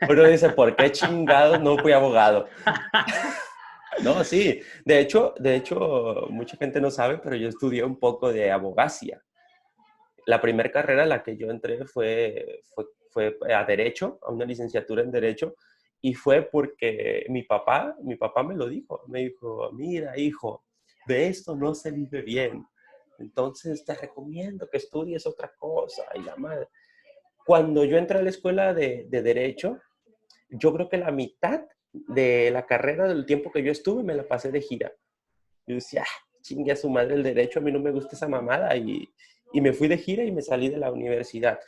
Uno dice, ¿por qué chingados no fui abogado? No, sí. De hecho, mucha gente no sabe, pero yo estudié un poco de abogacía. La primera carrera a la que yo entré fue a Derecho, a una licenciatura en Derecho, y fue porque mi papá me lo dijo. Me dijo, mira, hijo, de esto no se vive bien. Entonces te recomiendo que estudies otra cosa. Y la madre. Cuando yo entré a la escuela de Derecho, yo creo que la mitad de la carrera del tiempo que yo estuve me la pasé de gira. Yo decía, chingue a su madre el derecho, a mí no me gusta esa mamada. Y me fui de gira y me salí de la universidad.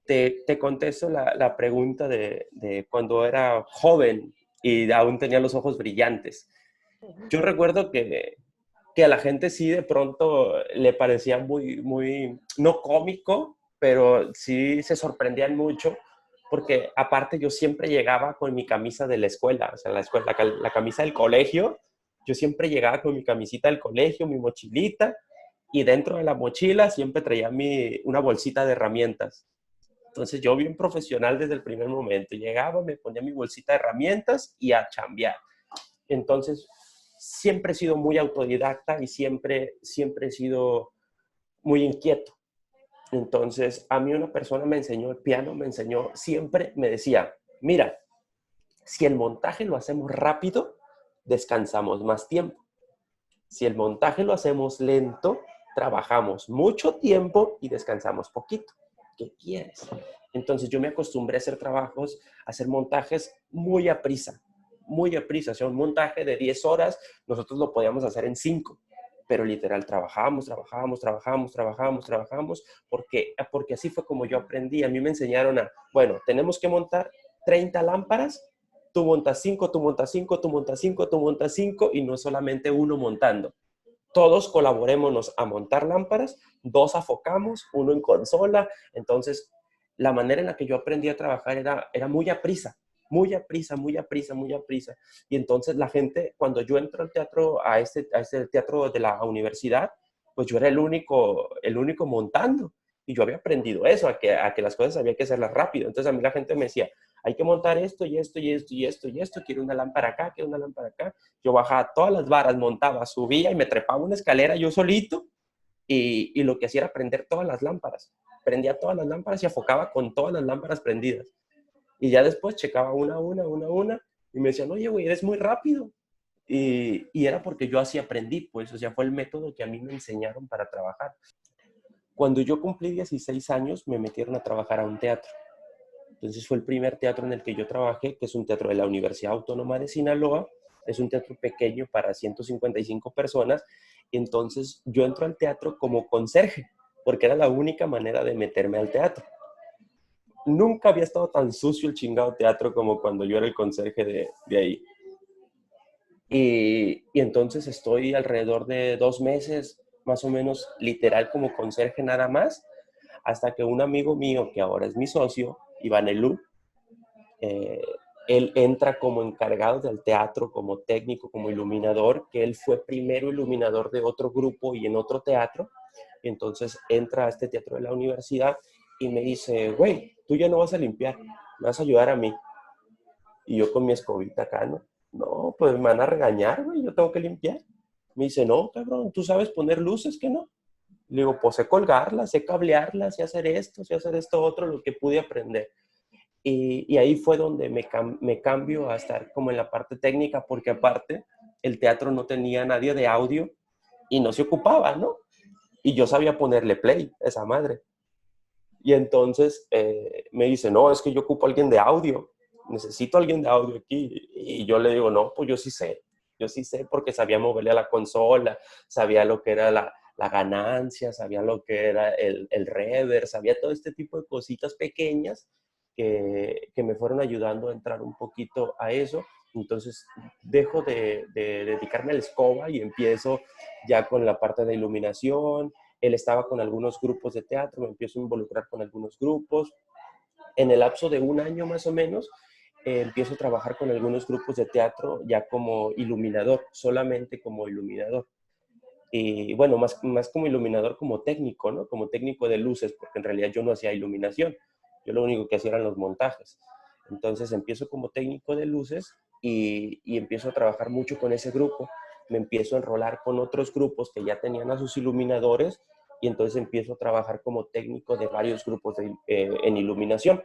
Te contesto la pregunta de cuando era joven y aún tenía los ojos brillantes. Yo recuerdo que a la gente sí de pronto le parecía muy, muy, no cómico, pero sí se sorprendían mucho porque aparte yo siempre llegaba con mi camisa de la escuela, o sea, la camisa del colegio, yo siempre llegaba con mi camisita del colegio, mi mochilita, y dentro de la mochila siempre traía una bolsita de herramientas. Entonces yo bien profesional desde el primer momento, llegaba, me ponía mi bolsita de herramientas y a chambear. Entonces, siempre he sido muy autodidacta y siempre he sido muy inquieto. Entonces, a mí una persona me enseñó el piano, siempre me decía, mira, si el montaje lo hacemos rápido, descansamos más tiempo. Si el montaje lo hacemos lento, trabajamos mucho tiempo y descansamos poquito. ¿Qué quieres? Entonces yo me acostumbré a hacer trabajos, a hacer montajes muy a prisa, muy a prisa. O sea, un montaje de 10 horas, nosotros lo podíamos hacer en 5, pero literal trabajamos, porque así fue como yo aprendí. A mí me enseñaron bueno, tenemos que montar 30 lámparas, tú montas 5, tú montas 5, tú montas 5, tú montas 5, y no solamente uno montando. Todos colaborémonos a montar lámparas, 2 afocamos, 1 en consola. Entonces, la manera en la que yo aprendí a trabajar era muy a prisa, muy a prisa, muy a prisa, muy a prisa. Y entonces la gente, cuando yo entro al teatro, a este teatro de la universidad, pues yo era el único montando. Y yo había aprendido eso, a que las cosas había que hacerlas rápido. Entonces a mí la gente me decía, hay que montar esto y esto y esto y esto y esto, quiero una lámpara acá, quiero una lámpara acá. Yo bajaba todas las varas, montaba, subía y me trepaba una escalera yo solito, y lo que hacía era prender todas las lámparas. Prendía todas las lámparas y afocaba con todas las lámparas prendidas. Y ya después checaba una, y me decían, oye, güey, eres muy rápido. Y era porque yo así aprendí, pues, o sea, fue el método que a mí me enseñaron para trabajar. Cuando yo cumplí 16 años, me metieron a trabajar a un teatro. Entonces fue el primer teatro en el que yo trabajé, que es un teatro de la Universidad Autónoma de Sinaloa. Es un teatro pequeño para 155 personas. Y entonces yo entro al teatro como conserje, porque era la única manera de meterme al teatro. Nunca había estado tan sucio el chingado teatro como cuando yo era el conserje de ahí. Y entonces estoy alrededor de 2 meses, más o menos, literal como conserje nada más, hasta que un amigo mío, que ahora es mi socio, Iván Elú, eh, él entra como encargado del teatro, como técnico, como iluminador, que él fue primero iluminador de otro grupo y en otro teatro. Y entonces entra a este teatro de la universidad y me dice, güey, tú ya no vas a limpiar, me vas a ayudar a mí. Y yo con mi escobita acá, ¿no? No, pues me van a regañar, güey, yo tengo que limpiar. Me dice, no, cabrón, tú sabes poner luces, ¿que no? Le digo, pues sé colgarlas, sé cablearlas, sé hacer esto otro, lo que pude aprender. Y ahí fue donde me cambio a estar como en la parte técnica, porque aparte el teatro no tenía nadie de audio y no se ocupaba, ¿no? Y yo sabía ponerle play a esa madre. Y entonces me dice, no, es que yo ocupo a alguien de audio, necesito a alguien de audio aquí. Y yo le digo, no, pues yo sí sé porque sabía moverle a la consola, sabía lo que era la ganancia, sabía lo que era el reverb, sabía todo este tipo de cositas pequeñas que me fueron ayudando a entrar un poquito a eso. Entonces dejo de dedicarme a la escoba y empiezo ya con la parte de iluminación. Él estaba con algunos grupos de teatro, me empiezo a involucrar con algunos grupos. En el lapso de un año más o menos, empiezo a trabajar con algunos grupos de teatro ya como iluminador, solamente como iluminador. Y bueno, más como iluminador, como técnico, ¿no? Como técnico de luces, porque en realidad yo no hacía iluminación, yo lo único que hacía eran los montajes. Entonces empiezo como técnico de luces y empiezo a trabajar mucho con ese grupo. Me empiezo a enrolar con otros grupos que ya tenían a sus iluminadores y entonces empiezo a trabajar como técnico de varios grupos en iluminación.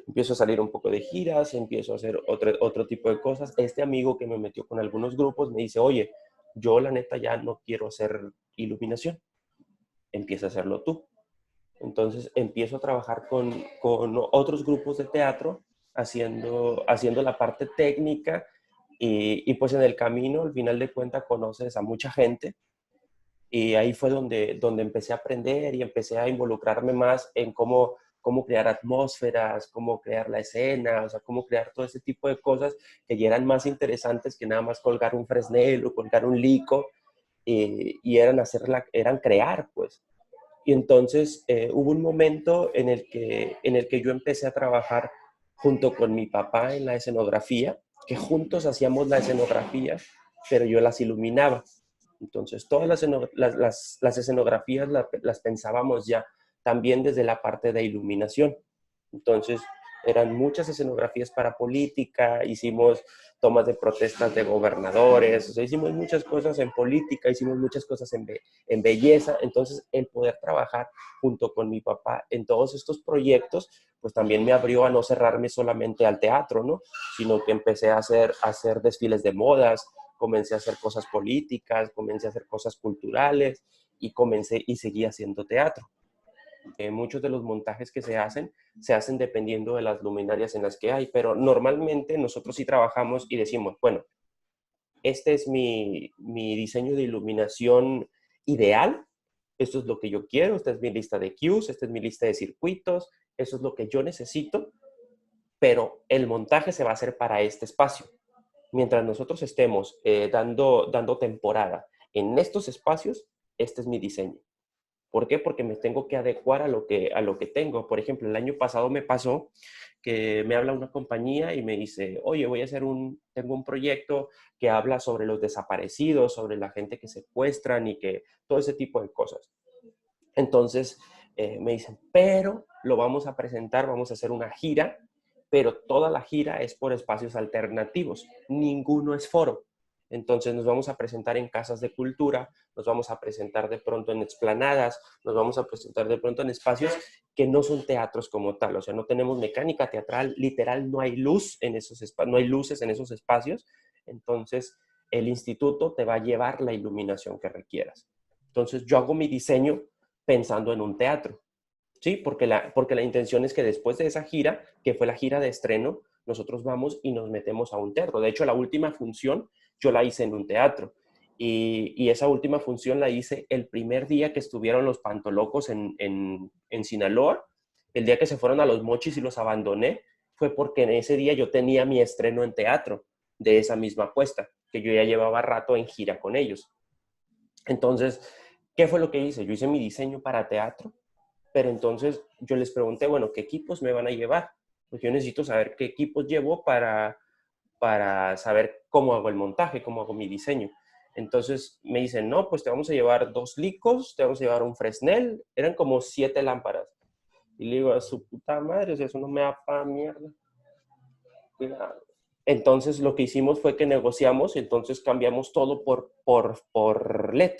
Empiezo a salir un poco de giras, empiezo a hacer otro tipo de cosas. Este amigo que me metió con algunos grupos me dice, oye, yo la neta ya no quiero hacer iluminación, empieza a hacerlo tú. Entonces empiezo a trabajar con otros grupos de teatro haciendo la parte técnica y pues en el camino, al final de cuentas, conoces a mucha gente y ahí fue donde empecé a aprender y empecé a involucrarme más en cómo crear atmósferas, cómo crear la escena, o sea, cómo crear todo ese tipo de cosas que ya eran más interesantes que nada más colgar un fresnel o colgar un lico y eran crear, pues. Y entonces hubo un momento en el que yo empecé a trabajar junto con mi papá en la escenografía, que juntos hacíamos la escenografía, pero yo las iluminaba. Entonces todas las escenografías las pensábamos ya también desde la parte de iluminación. Entonces eran muchas escenografías para política, hicimos tomas de protestas de gobernadores, o sea, hicimos muchas cosas en política, hicimos muchas cosas en belleza. Entonces el poder trabajar junto con mi papá en todos estos proyectos, pues también me abrió a no cerrarme solamente al teatro, ¿no? Sino que empecé a hacer desfiles de modas, comencé a hacer cosas políticas, comencé a hacer cosas culturales y comencé y seguí haciendo teatro. Muchos de los montajes que se hacen dependiendo de las luminarias en las que hay, pero normalmente nosotros sí trabajamos y decimos, bueno, este es mi diseño de iluminación ideal, esto es lo que yo quiero, esta es mi lista de cues, esta es mi lista de circuitos, eso es lo que yo necesito, pero el montaje se va a hacer para este espacio. Mientras nosotros estemos dando temporada en estos espacios, este es mi diseño. ¿Por qué? Porque me tengo que adecuar a lo que tengo. Por ejemplo, el año pasado me pasó que me habla una compañía y me dice, oye, tengo un proyecto que habla sobre los desaparecidos, sobre la gente que secuestran y que todo ese tipo de cosas. Entonces me dicen, pero lo vamos a presentar, vamos a hacer una gira, pero toda la gira es por espacios alternativos, ninguno es foro. Entonces nos vamos a presentar en casas de cultura, nos vamos a presentar de pronto en explanadas, nos vamos a presentar de pronto en espacios que no son teatros como tal, o sea, no tenemos mecánica teatral, literal no hay luz en esos no hay luces en esos espacios, entonces el instituto te va a llevar la iluminación que requieras. Entonces yo hago mi diseño pensando en un teatro, ¿sí? Porque la intención es que después de esa gira, que fue la gira de estreno, nosotros vamos y nos metemos a un teatro. De hecho, la última función yo la hice en un teatro. Y esa última función la hice el primer día que estuvieron los Pantolocos en Sinaloa. El día que se fueron a Los Mochis y los abandoné, fue porque en ese día yo tenía mi estreno en teatro de esa misma apuesta, que yo ya llevaba rato en gira con ellos. Entonces, ¿qué fue lo que hice? Yo hice mi diseño para teatro, pero entonces yo les pregunté, bueno, ¿qué equipos me van a llevar? Pues yo necesito saber qué equipos llevo para saber cómo hago el montaje, cómo hago mi diseño. Entonces me dicen, no, pues te vamos a llevar 2 licos, te vamos a llevar un Fresnel, eran como 7 lámparas. Y le digo, a su puta madre, o sea, eso no me da pa' mierda. Entonces lo que hicimos fue que negociamos y entonces cambiamos todo por LED.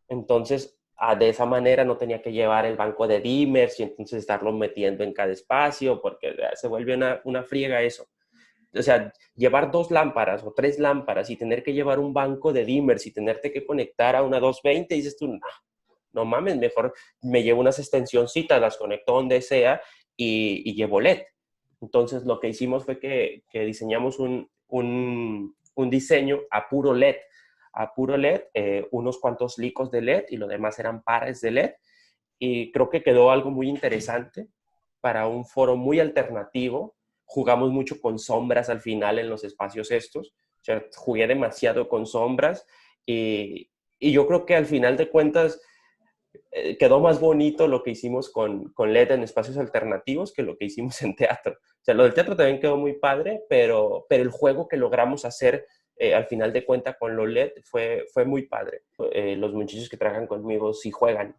Entonces, de esa manera no tenía que llevar el banco de dimmers y entonces estarlo metiendo en cada espacio, porque se vuelve una friega eso. O sea, llevar 2 lámparas o 3 lámparas y tener que llevar un banco de dimmers y tenerte que conectar a una 220, dices tú, no, no mames, mejor me llevo unas extensioncitas, las conecto donde sea y llevo LED. Entonces, lo que hicimos fue que diseñamos un diseño a puro LED, unos cuantos licos de LED y lo demás eran pares de LED. Y creo que quedó algo muy interesante para un foro muy alternativo. Jugamos mucho con sombras al final en los espacios estos. O sea, jugué demasiado con sombras y yo creo que al final de cuentas quedó más bonito lo que hicimos con LED en espacios alternativos que lo que hicimos en teatro. O sea, lo del teatro también quedó muy padre, pero el juego que logramos hacer al final de cuentas con lo LED fue muy padre. Los muchachos que trabajan conmigo sí juegan,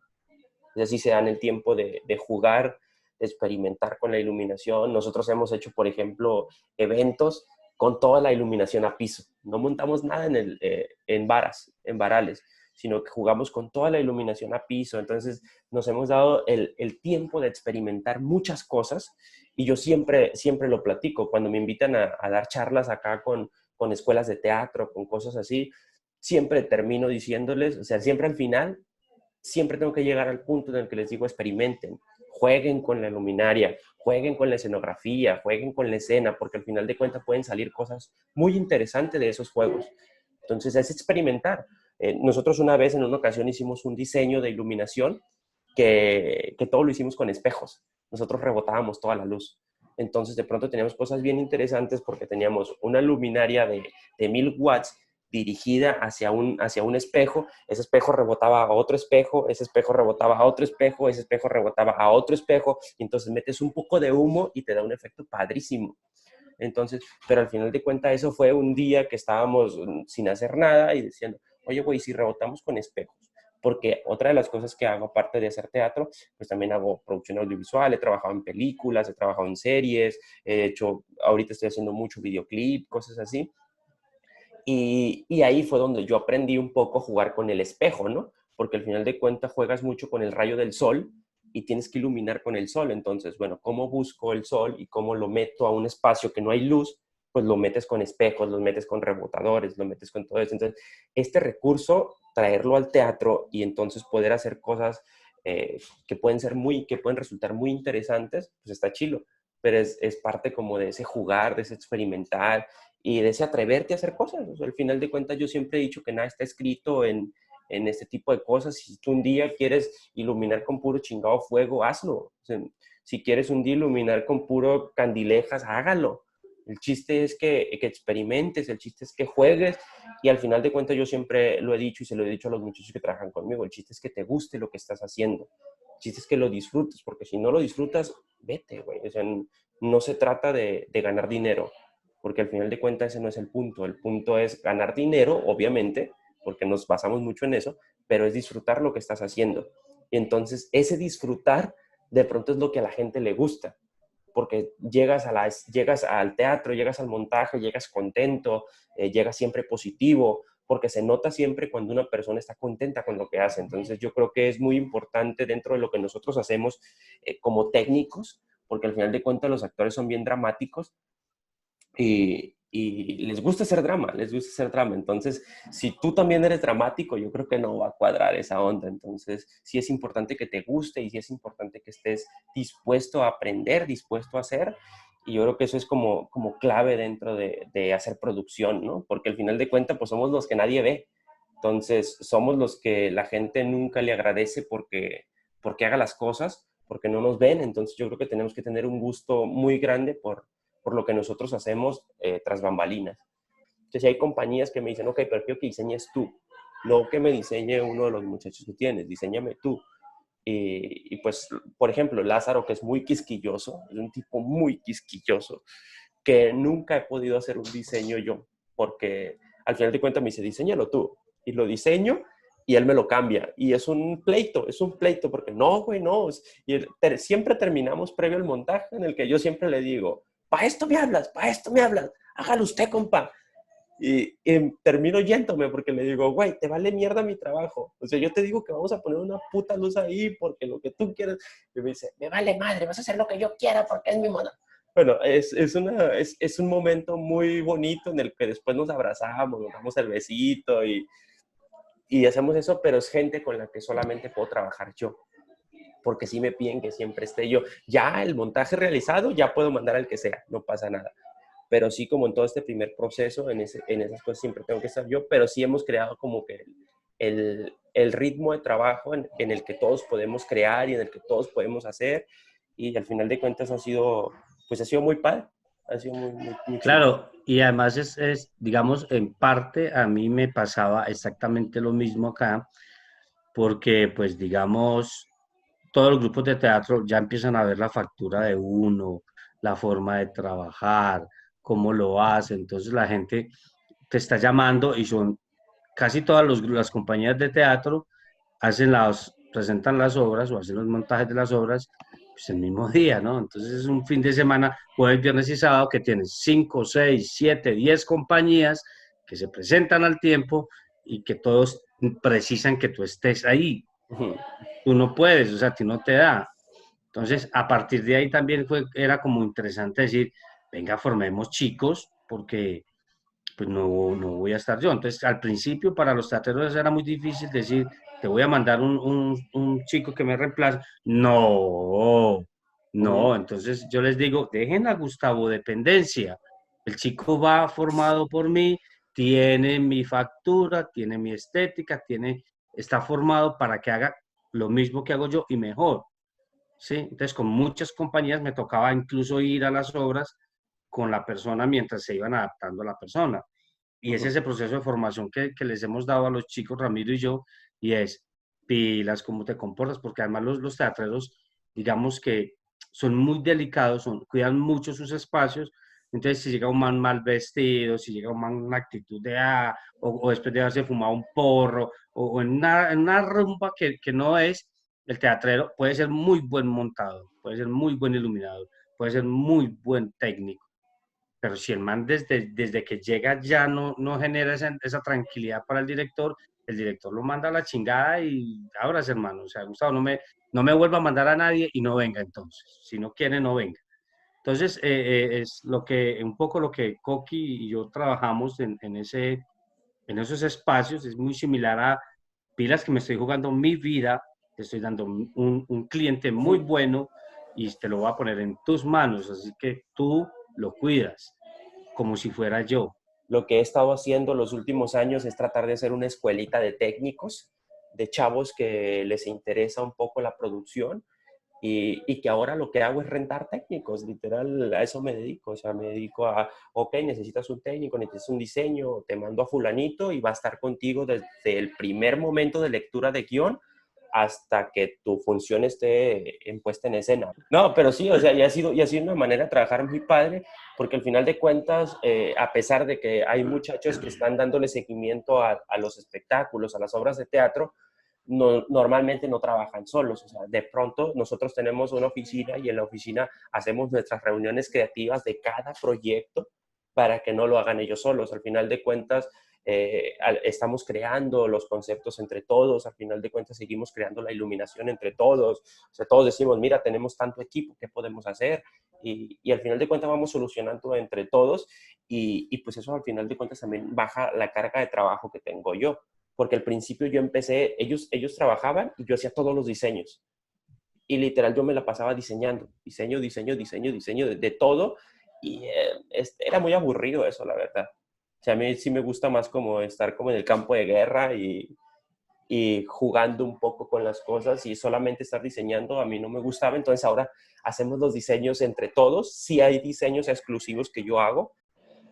es decir, se dan el tiempo de jugar, de experimentar con la iluminación. Nosotros hemos hecho, por ejemplo, eventos con toda la iluminación a piso. No montamos nada en varas, en varales, sino que jugamos con toda la iluminación a piso. Entonces nos hemos dado el tiempo de experimentar muchas cosas y yo siempre lo platico. Cuando me invitan a dar charlas acá con escuelas de teatro, con cosas así, siempre termino diciéndoles, o sea, siempre al final, siempre tengo que llegar al punto en el que les digo, experimenten, jueguen con la luminaria, jueguen con la escenografía, jueguen con la escena, porque al final de cuentas pueden salir cosas muy interesantes de esos juegos. Entonces es experimentar. Nosotros una vez, en una ocasión, hicimos un diseño de iluminación que todo lo hicimos con espejos. Nosotros rebotábamos toda la luz. Entonces de pronto teníamos cosas bien interesantes porque teníamos una luminaria de 1000 watts dirigida hacia un espejo, ese espejo rebotaba a otro espejo, ese espejo rebotaba a otro espejo, ese espejo rebotaba a otro espejo, y entonces metes un poco de humo y te da un efecto padrísimo. Entonces, pero al final de cuentas eso fue un día que estábamos sin hacer nada y diciendo, oye, güey, si rebotamos con espejos, porque otra de las cosas que hago, aparte de hacer teatro, pues también hago producción audiovisual, he trabajado en películas, he trabajado en series, he hecho, ahorita estoy haciendo mucho videoclip, cosas así, y ahí fue donde yo aprendí un poco a jugar con el espejo, ¿no? Porque al final de cuentas juegas mucho con el rayo del sol y tienes que iluminar con el sol. Entonces, bueno, ¿cómo busco el sol y cómo lo meto a un espacio que no hay luz? Pues lo metes con espejos, lo metes con rebotadores, lo metes con todo eso. Entonces, este recurso, traerlo al teatro y entonces poder hacer cosas que pueden resultar muy interesantes, pues está chilo. Pero es parte como de ese jugar, de ese experimentar, y de ese atreverte a hacer cosas. O sea, al final de cuentas yo siempre he dicho que nada está escrito en este tipo de cosas. Si tú un día quieres iluminar con puro chingado fuego, hazlo. O sea, si quieres un día iluminar con puro candilejas, hágalo. El chiste es que experimentes, el chiste es que juegues, y al final de cuentas yo siempre lo he dicho y se lo he dicho a los muchachos que trabajan conmigo, el chiste es que te guste lo que estás haciendo, el chiste es que lo disfrutes, porque si no lo disfrutas, vete, güey. O sea, no se trata de ganar dinero, porque al final de cuentas ese no es el punto es ganar dinero, obviamente, porque nos basamos mucho en eso, pero es disfrutar lo que estás haciendo. Y entonces ese disfrutar de pronto es lo que a la gente le gusta, porque llegas al teatro, llegas al montaje, llegas contento, llegas siempre positivo, porque se nota siempre cuando una persona está contenta con lo que hace. Entonces yo creo que es muy importante dentro de lo que nosotros hacemos como técnicos, porque al final de cuentas los actores son bien dramáticos, y les gusta hacer drama, les gusta hacer drama. Entonces, si tú también eres dramático, yo creo que no va a cuadrar esa onda. Entonces, sí es importante que te guste y sí es importante que estés dispuesto a aprender, dispuesto a hacer. Y yo creo que eso es como clave dentro de hacer producción, ¿no? Porque al final de cuentas, pues somos los que nadie ve. Entonces, somos los que la gente nunca le agradece porque haga las cosas, porque no nos ven. Entonces, yo creo que tenemos que tener un gusto muy grande por lo que nosotros hacemos tras bambalinas. Entonces, si hay compañías que me dicen, ok, pero quiero que diseñes tú, no que me diseñe uno de los muchachos que tienes, diseñame tú. Y pues, por ejemplo, Lázaro, que es muy quisquilloso, es un tipo muy quisquilloso, que nunca he podido hacer un diseño yo, porque al final de cuentas me dice, diseñalo tú, y lo diseño, y él me lo cambia, y es un pleito, porque no, güey, no, y siempre terminamos previo al montaje en el que yo siempre le digo, para esto me hablas, hágalo usted, compa. Y termino yéndome porque le digo, güey, te vale mierda mi trabajo. O sea, yo te digo que vamos a poner una puta luz ahí porque lo que tú quieres. Y me dice, me vale madre, vas a hacer lo que yo quiera porque es mi moda. Bueno, es un momento muy bonito en el que después nos abrazamos, nos damos el besito y hacemos eso, pero es gente con la que solamente puedo trabajar yo, porque sí me piden que siempre esté yo. Ya el montaje realizado, ya puedo mandar al que sea, no pasa nada. Pero sí, como en todo este primer proceso, en esas cosas siempre tengo que estar yo, pero sí hemos creado como que el ritmo de trabajo en el que todos podemos crear y en el que todos podemos hacer, y al final de cuentas pues ha sido muy padre, ha sido muy chido. Claro, y además digamos, en parte a mí me pasaba exactamente lo mismo acá, porque pues digamos, todos los grupos de teatro ya empiezan a ver la factura de uno, la forma de trabajar, cómo lo hace, entonces la gente te está llamando y son casi todas las compañías de teatro presentan las obras o hacen los montajes de las obras pues el mismo día, ¿no? Entonces es un fin de semana, jueves, viernes y sábado, que tienes 5, 6, 7, 10 compañías que se presentan al tiempo y que todos precisan que tú estés ahí. Ujú. Tú no puedes, o sea, a ti no te da. Entonces, a partir de ahí también era como interesante decir, venga, formemos chicos, porque pues no voy a estar yo. Entonces, al principio para los teatreros era muy difícil decir, te voy a mandar un chico que me reemplace. No, Ujú. no. Entonces yo les digo, dejen a Gustavo dependencia. El chico va formado por mí, tiene mi factura, tiene mi estética, está formado para que haga lo mismo que hago yo y mejor. ¿Sí? Entonces, con muchas compañías me tocaba incluso ir a las obras con la persona mientras se iban adaptando a la persona. Y es Ujú. ese proceso de formación que les hemos dado a los chicos, Ramiro y yo, y es pilas, cómo te comportas, porque además los teatreros, digamos que son muy delicados, cuidan mucho sus espacios. Entonces, si llega un man mal vestido, si llega un man con una actitud de o después de haberse fumado un porro, o en una rumba que no es, el teatrero puede ser muy buen montado, puede ser muy buen iluminador, puede ser muy buen técnico, pero si el man desde que llega ya no genera esa tranquilidad para el director lo manda a la chingada y ahora hermano, o sea, Gustavo, no me vuelva a mandar a nadie y no venga entonces, si no quiere, no venga. Entonces, es un poco lo que Coqui y yo trabajamos en esos espacios, es muy similar a pilas que me estoy jugando mi vida, te estoy dando un cliente muy Ujú. bueno y te lo voy a poner en tus manos, así que tú lo cuidas como si fuera yo. Lo que he estado haciendo los últimos años es tratar de hacer una escuelita de técnicos, de chavos que les interesa un poco la producción y que ahora lo que hago es rentar técnicos, literal, a eso me dedico, o sea, me dedico a, ok, necesitas un técnico, necesitas un diseño, te mando a fulanito y va a estar contigo desde el primer momento de lectura de guión hasta que tu función esté puesta en escena. No, pero sí, o sea, y ha sido una manera de trabajar muy padre, porque al final de cuentas, a pesar de que hay muchachos que están dándole seguimiento a los espectáculos, a las obras de teatro, no, normalmente no trabajan solos. O sea, de pronto nosotros tenemos una oficina y en la oficina hacemos nuestras reuniones creativas de cada proyecto para que no lo hagan ellos solos. Al final de cuentas, estamos creando los conceptos entre todos, al final de cuentas seguimos creando la iluminación entre todos, o sea, todos decimos, mira, tenemos tanto equipo, ¿qué podemos hacer? Y al final de cuentas vamos solucionando entre todos y pues eso al final de cuentas también baja la carga de trabajo que tengo yo, porque al principio yo empecé, ellos trabajaban y yo hacía todos los diseños. Y literal yo me la pasaba diseñando, diseño de todo. Y era muy aburrido eso, la verdad. O sea, a mí sí me gusta más como estar como en el campo de guerra y jugando un poco con las cosas y solamente estar diseñando a mí no me gustaba. Entonces ahora hacemos los diseños entre todos. Sí hay diseños exclusivos que yo hago.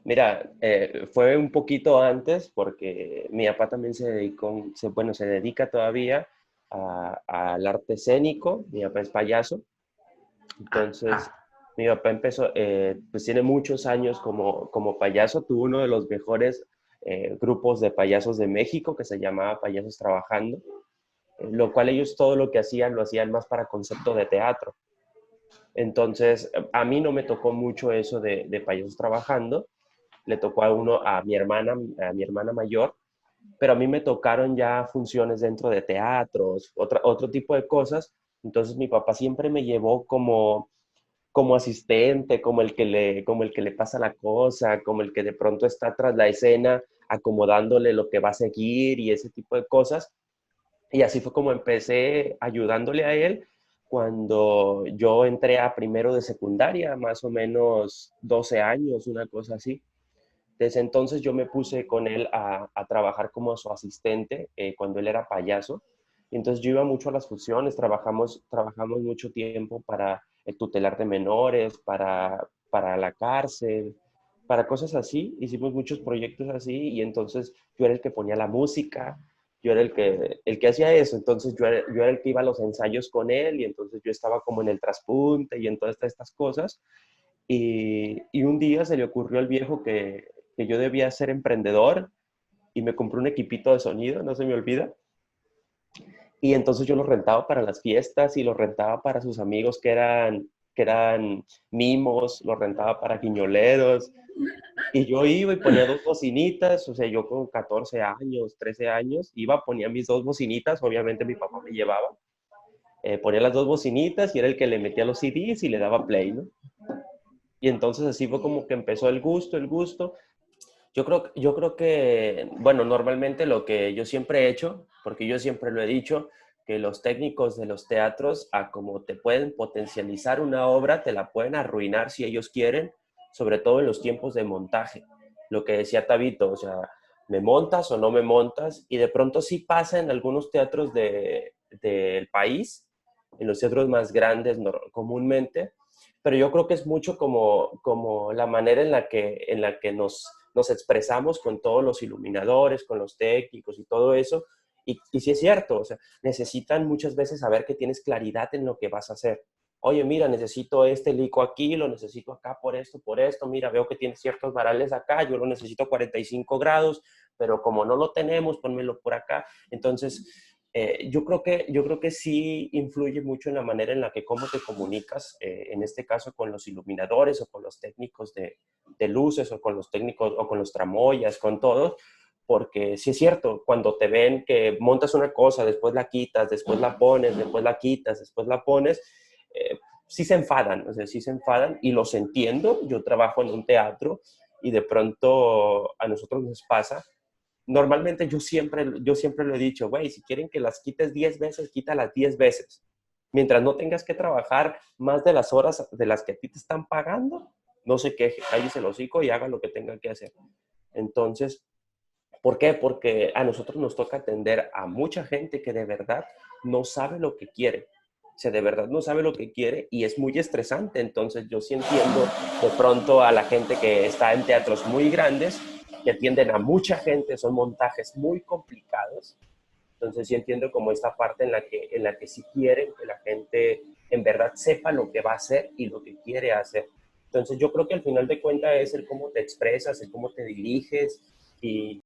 Mira, fue un poquito antes porque mi papá también bueno, se dedica todavía al arte escénico. Mi papá es payaso. Ah, Entonces, mi papá empezó, pues tiene muchos años como payaso. Tuvo uno de los mejores grupos de payasos de México que se llamaba Payasos Trabajando, lo cual ellos todo lo que hacían lo hacían más para concepto de teatro. Entonces, a mí no me tocó mucho eso de payasos trabajando, le tocó a mi hermana mayor, pero a mí me tocaron ya funciones dentro de teatros, otro tipo de cosas. Entonces mi papá siempre me llevó como asistente, como el que le pasa la cosa, como el que de pronto está tras la escena acomodándole lo que va a seguir y ese tipo de cosas. Y así fue como empecé ayudándole a él cuando yo entré a primero de secundaria, más o menos 12 años, una cosa así. Desde entonces yo me puse con él a trabajar como su asistente cuando él era payaso. Y entonces yo iba mucho a las funciones, trabajamos mucho tiempo para el tutelar de menores, para la cárcel, para cosas así. Hicimos muchos proyectos así y entonces yo era el que ponía la música, yo era el que hacía eso. Entonces yo era el que iba a los ensayos con él y entonces yo estaba como en el traspunte y en todas estas cosas. Y un día se le ocurrió al viejo que yo debía ser emprendedor y me compré un equipito de sonido, no se me olvida. Y entonces yo los rentaba para las fiestas y los rentaba para sus amigos que eran mimos, los rentaba para guiñoleros. Y yo iba y ponía dos bocinitas, o sea, yo con 14 años, 13 años, iba, ponía mis dos bocinitas, obviamente mi papá me llevaba, ponía las dos bocinitas y era el que le metía los CDs y le daba play, ¿no? Y entonces así fue como que empezó el gusto, el gusto. Yo creo que, bueno, normalmente lo que yo siempre he hecho, porque yo siempre lo he dicho, que los técnicos de los teatros, a como te pueden potencializar una obra, te la pueden arruinar si ellos quieren, sobre todo en los tiempos de montaje. Lo que decía Tabito, o sea, ¿me montas o no me montas? Y de pronto sí pasa en algunos teatros del país, en los teatros más grandes comúnmente, pero yo creo que es mucho como la manera en la que nos expresamos con todos los iluminadores, con los técnicos y todo eso. Y sí es cierto, o sea, necesitan muchas veces saber que tienes claridad en lo que vas a hacer. Oye, mira, necesito este lico aquí, lo necesito acá por esto, mira, veo que tiene ciertos varales acá, yo lo necesito a 45 grados, pero como no lo tenemos, pónmelo por acá. Entonces, yo creo que sí influye mucho en la manera en la que cómo te comunicas, en este caso con los iluminadores o con los técnicos de luces o con los técnicos o con los tramoyas, con todos, porque sí es cierto, cuando te ven que montas una cosa, después la quitas, después la pones, después la quitas, después la pones, sí se enfadan, o sea, sí se enfadan y los entiendo. Yo trabajo en un teatro y de pronto a nosotros nos pasa. Normalmente yo siempre lo he dicho, güey, si quieren que las quites 10 veces, quítalas 10 veces. Mientras no tengas que trabajar más de las horas de las que a ti te están pagando, no se queje, cállese el hocico y haga lo que tenga que hacer. Entonces, ¿por qué? Porque a nosotros nos toca atender a mucha gente que de verdad no sabe lo que quiere. O sea, de verdad no sabe lo que quiere y es muy estresante. Entonces, yo sí entiendo de pronto a la gente que está en teatros muy grandes, que atienden a mucha gente, son montajes muy complicados. Entonces, sí entiendo como esta parte en la que sí quieren que la gente en verdad sepa lo que va a hacer y lo que quiere hacer. Entonces, yo creo que al final de cuentas es el cómo te expresas, el cómo te diriges y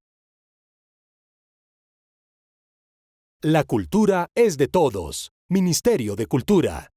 La cultura es de todos. Ministerio de Cultura.